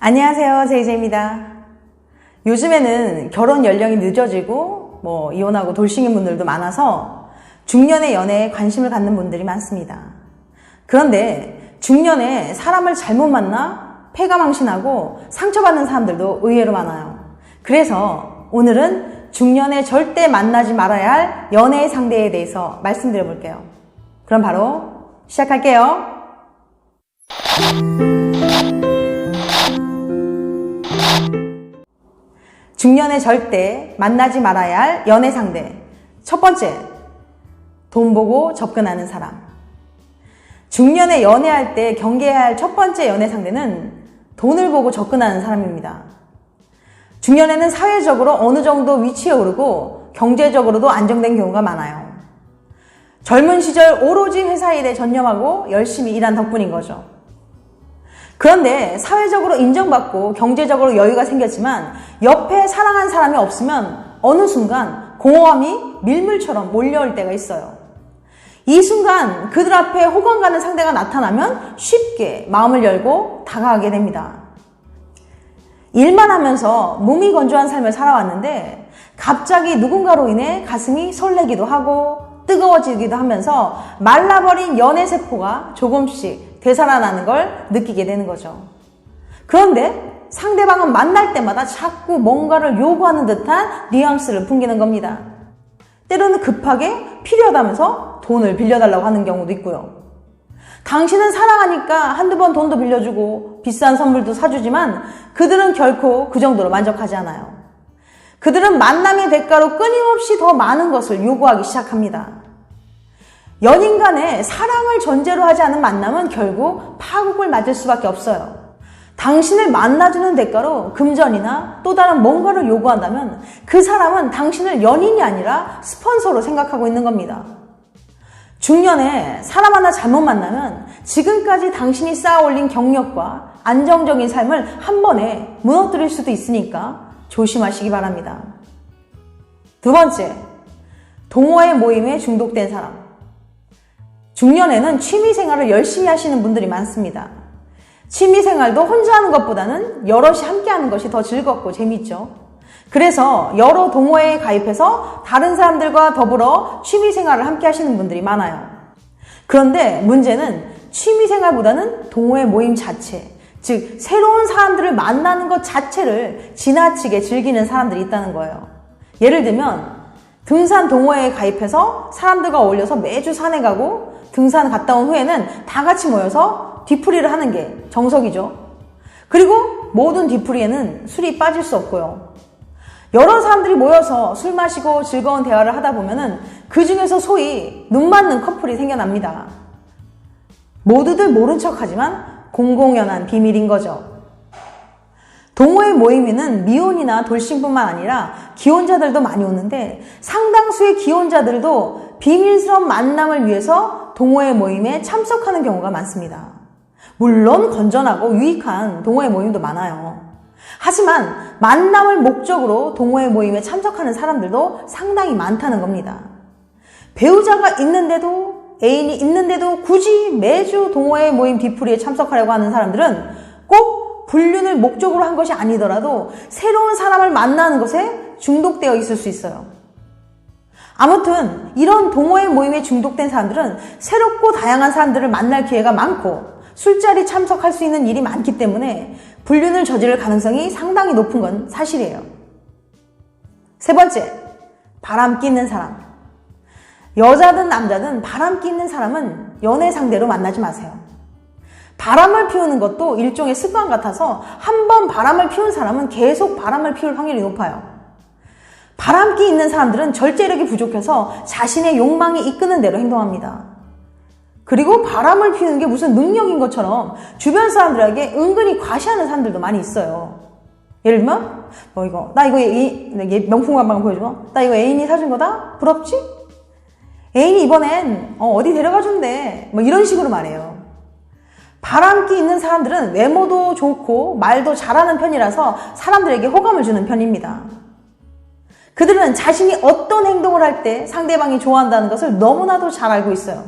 안녕하세요, 제이제입니다. 요즘에는 결혼 연령이 늦어지고 이혼하고 돌싱인 분들도 많아서 중년의 연애에 관심을 갖는 분들이 많습니다. 그런데 중년에 사람을 잘못 만나 패가망신하고 상처받는 사람들도 의외로 많아요. 그래서 오늘은 중년에 절대 만나지 말아야 할 연애의 상대에 대해서 말씀드려 볼게요. 그럼 바로 시작할게요. 중년에 절대 만나지 말아야 할 연애 상대. 첫 번째, 돈 보고 접근하는 사람. 중년에 연애할 때 경계해야 할 첫 번째 연애 상대는 돈을 보고 접근하는 사람입니다. 중년에는 사회적으로 어느 정도 위치에 오르고 경제적으로도 안정된 경우가 많아요. 젊은 시절 오로지 회사 일에 전념하고 열심히 일한 덕분인 거죠. 그런데 사회적으로 인정받고 경제적으로 여유가 생겼지만 옆에 사랑하는 사람이 없으면 어느 순간 공허함이 밀물처럼 몰려올 때가 있어요. 이 순간 그들 앞에 호감 가는 상대가 나타나면 쉽게 마음을 열고 다가가게 됩니다. 일만 하면서 몸이 건조한 삶을 살아왔는데 갑자기 누군가로 인해 가슴이 설레기도 하고 뜨거워지기도 하면서 말라버린 연애세포가 조금씩 되살아나는 걸 느끼게 되는 거죠. 그런데 상대방은 만날 때마다 자꾸 뭔가를 요구하는 듯한 뉘앙스를 풍기는 겁니다. 때로는 급하게 필요하다면서 돈을 빌려달라고 하는 경우도 있고요. 당신은 사랑하니까 한두 번 돈도 빌려주고 비싼 선물도 사주지만 그들은 결코 그 정도로 만족하지 않아요. 그들은 만남의 대가로 끊임없이 더 많은 것을 요구하기 시작합니다. 연인 간에 사랑을 전제로 하지 않은 만남은 결국 파국을 맞을 수밖에 없어요. 당신을 만나주는 대가로 금전이나 또 다른 뭔가를 요구한다면 그 사람은 당신을 연인이 아니라 스폰서로 생각하고 있는 겁니다. 중년에 사람 하나 잘못 만나면 지금까지 당신이 쌓아올린 경력과 안정적인 삶을 한 번에 무너뜨릴 수도 있으니까 조심하시기 바랍니다. 두 번째, 동호회 모임에 중독된 사람. 중년에는 취미생활을 열심히 하시는 분들이 많습니다. 취미생활도 혼자 하는 것보다는 여럿이 함께 하는 것이 더 즐겁고 재밌죠. 그래서 여러 동호회에 가입해서 다른 사람들과 더불어 취미생활을 함께 하시는 분들이 많아요. 그런데 문제는 취미생활보다는 동호회 모임 자체, 즉 새로운 사람들을 만나는 것 자체를 지나치게 즐기는 사람들이 있다는 거예요. 예를 들면 등산 동호회에 가입해서 사람들과 어울려서 매주 산에 가고 등산 갔다 온 후에는 다 같이 모여서 뒤풀이를 하는 게 정석이죠. 그리고 모든 뒤풀이에는 술이 빠질 수 없고요. 여러 사람들이 모여서 술 마시고 즐거운 대화를 하다 보면은 그 중에서 소위 눈 맞는 커플이 생겨납니다. 모두들 모른 척하지만 공공연한 비밀인 거죠. 동호회 모임에는 미혼이나 돌싱뿐만 아니라 기혼자들도 많이 오는데 상당수의 기혼자들도 비밀스러운 만남을 위해서 동호회 모임에 참석하는 경우가 많습니다. 물론 건전하고 유익한 동호회 모임도 많아요. 하지만 만남을 목적으로 동호회 모임에 참석하는 사람들도 상당히 많다는 겁니다. 배우자가 있는데도 애인이 있는데도 굳이 매주 동호회 모임 뒤풀이에 참석하려고 하는 사람들은 꼭 불륜을 목적으로 한 것이 아니더라도 새로운 사람을 만나는 것에 중독되어 있을 수 있어요. 아무튼 이런 동호회 모임에 중독된 사람들은 새롭고 다양한 사람들을 만날 기회가 많고 술자리 참석할 수 있는 일이 많기 때문에 불륜을 저지를 가능성이 상당히 높은 건 사실이에요. 세 번째, 바람기 있는 사람. 여자든 남자든 바람기 있는 사람은 연애 상대로 만나지 마세요. 바람을 피우는 것도 일종의 습관 같아서 한 번 바람을 피운 사람은 계속 바람을 피울 확률이 높아요. 바람기 있는 사람들은 절제력이 부족해서 자신의 욕망이 이끄는 대로 행동합니다. 그리고 바람을 피우는 게 무슨 능력인 것처럼 주변 사람들에게 은근히 과시하는 사람들도 많이 있어요. 예를 들면 나 이거 명품 가방 보여줘. 나 이거 애인이 사준 거다? 부럽지? 애인이 이번엔 어디 데려가 준대. 이런 식으로 말해요. 바람기 있는 사람들은 외모도 좋고 말도 잘하는 편이라서 사람들에게 호감을 주는 편입니다. 그들은 자신이 어떤 행동을 할 때 상대방이 좋아한다는 것을 너무나도 잘 알고 있어요.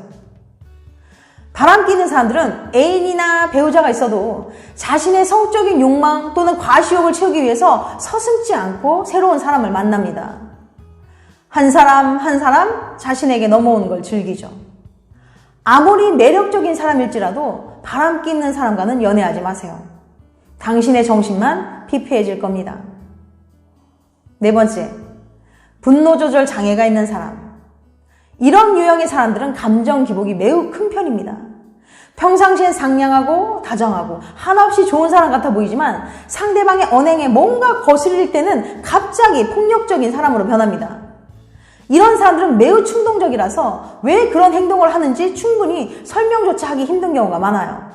바람피는 사람들은 애인이나 배우자가 있어도 자신의 성적인 욕망 또는 과시욕을 채우기 위해서 서슴지 않고 새로운 사람을 만납니다. 한 사람 한 사람 자신에게 넘어오는 걸 즐기죠. 아무리 매력적인 사람일지라도 바람기 있는 사람과는 연애하지 마세요. 당신의 정신만 피폐해질 겁니다. 네 번째, 분노 조절 장애가 있는 사람. 이런 유형의 사람들은 감정 기복이 매우 큰 편입니다. 평상시엔 상냥하고 다정하고 한없이 좋은 사람 같아 보이지만 상대방의 언행에 뭔가 거슬릴 때는 갑자기 폭력적인 사람으로 변합니다. 이런 사람들은 매우 충동적이라서 왜 그런 행동을 하는지 충분히 설명조차 하기 힘든 경우가 많아요.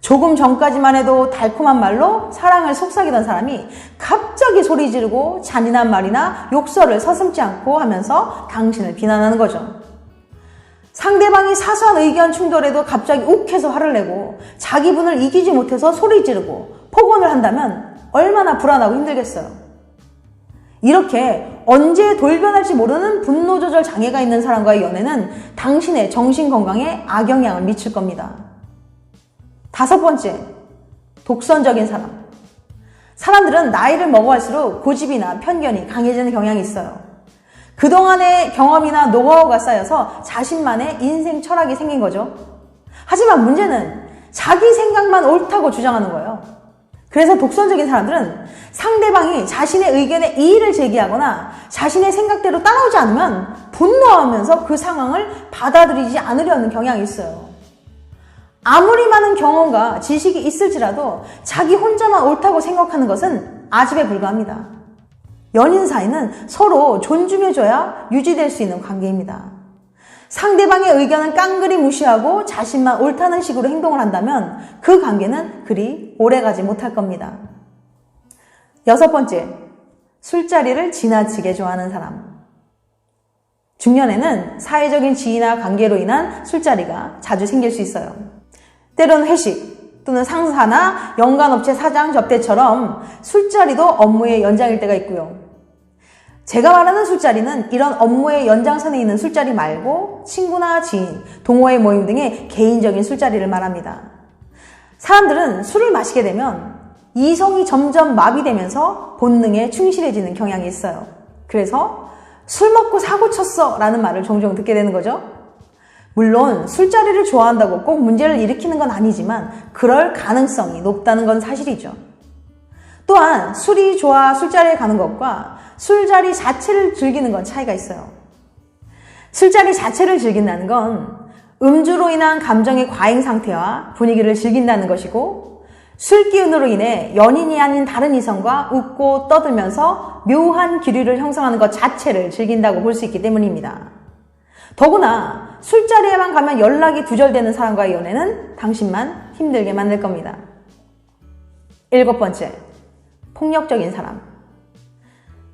조금 전까지만 해도 달콤한 말로 사랑을 속삭이던 사람이 갑자기 소리 지르고 잔인한 말이나 욕설을 서슴지 않고 하면서 당신을 비난하는 거죠. 상대방이 사소한 의견 충돌에도 갑자기 욱해서 화를 내고 자기 분을 이기지 못해서 소리 지르고 폭언을 한다면 얼마나 불안하고 힘들겠어요. 이렇게 언제 돌변할지 모르는 분노 조절 장애가 있는 사람과의 연애는 당신의 정신 건강에 악영향을 미칠 겁니다. 다섯 번째, 독선적인 사람. 사람들은 나이를 먹어갈수록 고집이나 편견이 강해지는 경향이 있어요. 그동안의 경험이나 노하우가 쌓여서 자신만의 인생 철학이 생긴 거죠. 하지만 문제는 자기 생각만 옳다고 주장하는 거예요. 그래서 독선적인 사람들은 상대방이 자신의 의견에 이의를 제기하거나 자신의 생각대로 따라오지 않으면 분노하면서 그 상황을 받아들이지 않으려는 경향이 있어요. 아무리 많은 경험과 지식이 있을지라도 자기 혼자만 옳다고 생각하는 것은 아집에 불과합니다. 연인 사이는 서로 존중해줘야 유지될 수 있는 관계입니다. 상대방의 의견은 깡그리 무시하고 자신만 옳다는 식으로 행동을 한다면 그 관계는 그리 오래가지 못할 겁니다. 여섯 번째, 술자리를 지나치게 좋아하는 사람. 중년에는 사회적인 지위나 관계로 인한 술자리가 자주 생길 수 있어요. 때로는 회식 또는 상사나 연관업체 사장 접대처럼 술자리도 업무의 연장일 때가 있고요. 제가 말하는 술자리는 이런 업무의 연장선에 있는 술자리 말고 친구나 지인, 동호회 모임 등의 개인적인 술자리를 말합니다. 사람들은 술을 마시게 되면 이성이 점점 마비되면서 본능에 충실해지는 경향이 있어요. 그래서 술 먹고 사고 쳤어 라는 말을 종종 듣게 되는 거죠. 물론 술자리를 좋아한다고 꼭 문제를 일으키는 건 아니지만 그럴 가능성이 높다는 건 사실이죠. 또한 술이 좋아 술자리에 가는 것과 술자리 자체를 즐기는 건 차이가 있어요. 술자리 자체를 즐긴다는 건 음주로 인한 감정의 과잉 상태와 분위기를 즐긴다는 것이고 술 기운으로 인해 연인이 아닌 다른 이성과 웃고 떠들면서 묘한 기류를 형성하는 것 자체를 즐긴다고 볼 수 있기 때문입니다. 더구나 술자리에만 가면 연락이 두절되는 사람과의 연애는 당신만 힘들게 만들 겁니다. 일곱 번째, 폭력적인 사람.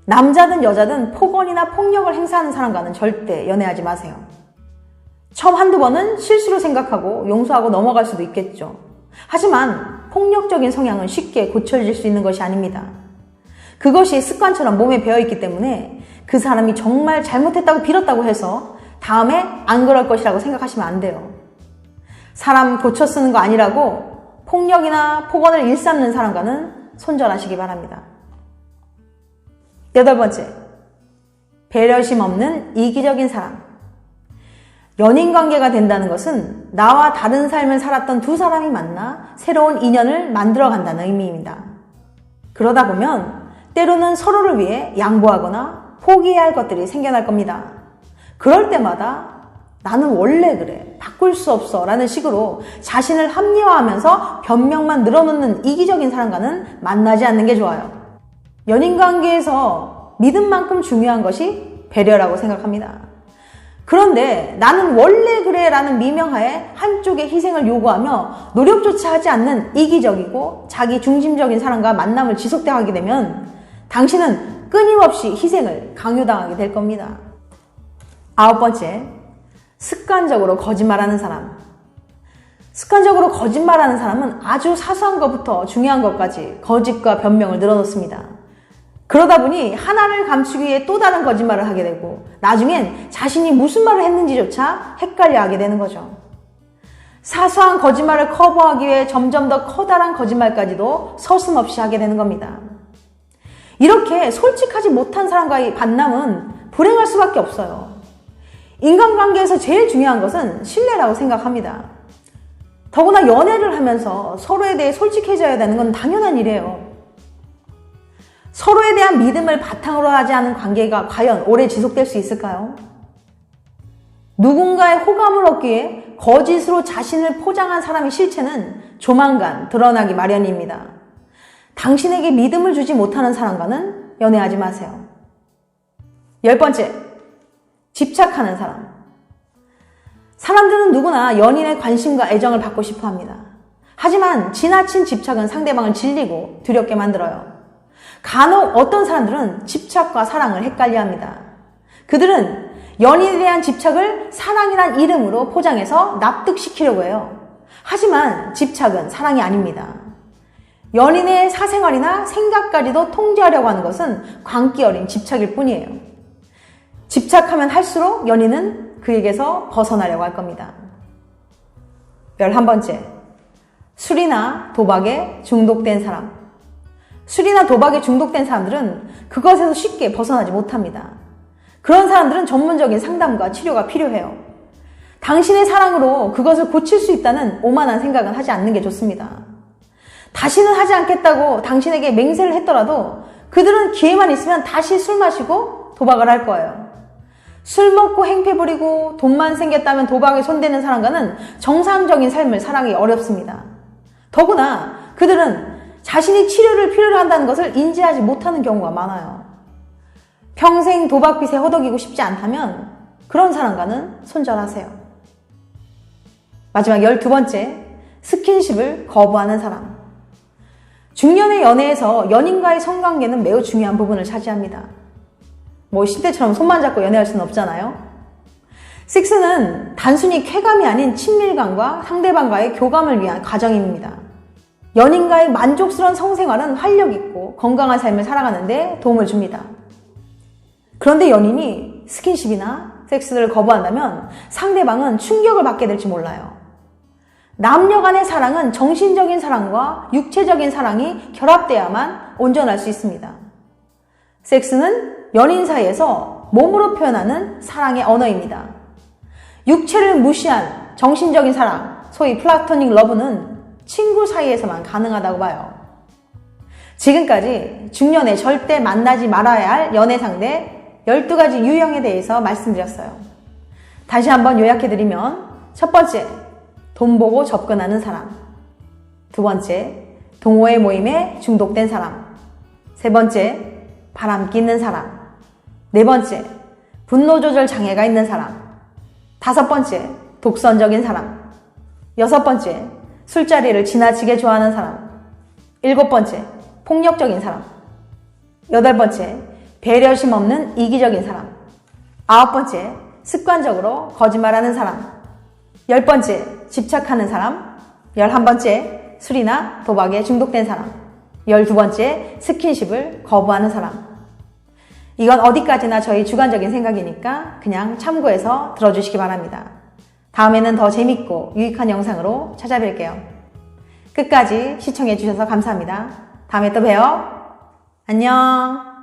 남자든 여자든 폭언이나 폭력을 행사하는 사람과는 절대 연애하지 마세요. 처음 한두 번은 실수로 생각하고 용서하고 넘어갈 수도 있겠죠. 하지만 폭력적인 성향은 쉽게 고쳐질 수 있는 것이 아닙니다. 그것이 습관처럼 몸에 배어있기 때문에 그 사람이 정말 잘못했다고 빌었다고 해서 다음에 안 그럴 것이라고 생각하시면 안 돼요. 사람 고쳐 쓰는 거 아니라고 폭력이나 폭언을 일삼는 사람과는 손절하시기 바랍니다. 여덟 번째, 배려심 없는 이기적인 사람. 연인 관계가 된다는 것은 나와 다른 삶을 살았던 두 사람이 만나 새로운 인연을 만들어 간다는 의미입니다. 그러다 보면 때로는 서로를 위해 양보하거나 포기해야 할 것들이 생겨날 겁니다. 그럴 때마다 나는 원래 그래, 바꿀 수 없어 라는 식으로 자신을 합리화하면서 변명만 늘어놓는 이기적인 사람과는 만나지 않는 게 좋아요. 연인관계에서 믿음만큼 중요한 것이 배려라고 생각합니다. 그런데 나는 원래 그래 라는 미명하에 한쪽의 희생을 요구하며 노력조차 하지 않는 이기적이고 자기 중심적인 사람과 만남을 지속하게 되면 당신은 끊임없이 희생을 강요당하게 될 겁니다. 아홉 번째, 습관적으로 거짓말하는 사람. 습관적으로 거짓말하는 사람은 아주 사소한 것부터 중요한 것까지 거짓과 변명을 늘어놓습니다. 그러다 보니 하나를 감추기 위해 또 다른 거짓말을 하게 되고 나중엔 자신이 무슨 말을 했는지조차 헷갈려 하게 되는 거죠. 사소한 거짓말을 커버하기 위해 점점 더 커다란 거짓말까지도 서슴없이 하게 되는 겁니다. 이렇게 솔직하지 못한 사람과의 만남은 불행할 수밖에 없어요. 인간관계에서 제일 중요한 것은 신뢰라고 생각합니다. 더구나 연애를 하면서 서로에 대해 솔직해져야 되는 건 당연한 일이에요. 서로에 대한 믿음을 바탕으로 하지 않은 관계가 과연 오래 지속될 수 있을까요? 누군가의 호감을 얻기 위해 거짓으로 자신을 포장한 사람의 실체는 조만간 드러나기 마련입니다. 당신에게 믿음을 주지 못하는 사람과는 연애하지 마세요. 10번째, 집착하는 사람. 사람들은 누구나 연인의 관심과 애정을 받고 싶어 합니다. 하지만 지나친 집착은 상대방을 질리고 두렵게 만들어요. 간혹 어떤 사람들은 집착과 사랑을 헷갈려 합니다. 그들은 연인에 대한 집착을 사랑이란 이름으로 포장해서 납득시키려고 해요. 하지만 집착은 사랑이 아닙니다. 연인의 사생활이나 생각까지도 통제하려고 하는 것은 광기 어린 집착일 뿐이에요. 집착하면 할수록 연인은 그에게서 벗어나려고 할 겁니다. 11번째, 술이나 도박에 중독된 사람. 술이나 도박에 중독된 사람들은 그것에서 쉽게 벗어나지 못합니다. 그런 사람들은 전문적인 상담과 치료가 필요해요. 당신의 사랑으로 그것을 고칠 수 있다는 오만한 생각은 하지 않는 게 좋습니다. 다시는 하지 않겠다고 당신에게 맹세를 했더라도 그들은 기회만 있으면 다시 술 마시고 도박을 할 거예요. 술 먹고 행패 부리고 돈만 생겼다면 도박에 손대는 사람과는 정상적인 삶을 살아가기 어렵습니다. 더구나 그들은 자신이 치료를 필요로 한다는 것을 인지하지 못하는 경우가 많아요. 평생 도박빚에 허덕이고 싶지 않다면 그런 사람과는 손절하세요. 마지막 12번째, 스킨십을 거부하는 사람. 중년의 연애에서 연인과의 성관계는 매우 중요한 부분을 차지합니다. 10대처럼 손만 잡고 연애할 수는 없잖아요. 섹스는 단순히 쾌감이 아닌 친밀감과 상대방과의 교감을 위한 과정입니다. 연인과의 만족스러운 성생활은 활력 있고 건강한 삶을 살아가는 데 도움을 줍니다. 그런데 연인이 스킨십이나 섹스를 거부한다면 상대방은 충격을 받게 될지 몰라요. 남녀 간의 사랑은 정신적인 사랑과 육체적인 사랑이 결합돼야만 온전할 수 있습니다. 섹스는 연인 사이에서 몸으로 표현하는 사랑의 언어입니다. 육체를 무시한 정신적인 사랑, 소위 플라토닉 러브는 친구 사이에서만 가능하다고 봐요. 지금까지 중년에 절대 만나지 말아야 할 연애 상대 12가지 유형에 대해서 말씀드렸어요. 다시 한번 요약해드리면, 첫 번째, 돈 보고 접근하는 사람. 두 번째, 동호회 모임에 중독된 사람. 세 번째, 바람 끼는 사람. 네 번째, 분노 조절 장애가 있는 사람. 다섯 번째, 독선적인 사람. 여섯 번째, 술자리를 지나치게 좋아하는 사람. 일곱 번째, 폭력적인 사람. 여덟 번째, 배려심 없는 이기적인 사람. 아홉 번째, 습관적으로 거짓말하는 사람. 열 번째, 집착하는 사람. 11번째, 술이나 도박에 중독된 사람. 12번째, 스킨십을 거부하는 사람. 이건 어디까지나 저희 주관적인 생각이니까 그냥 참고해서 들어주시기 바랍니다. 다음에는 더 재밌고 유익한 영상으로 찾아뵐게요. 끝까지 시청해주셔서 감사합니다. 다음에 또 봬요. 안녕.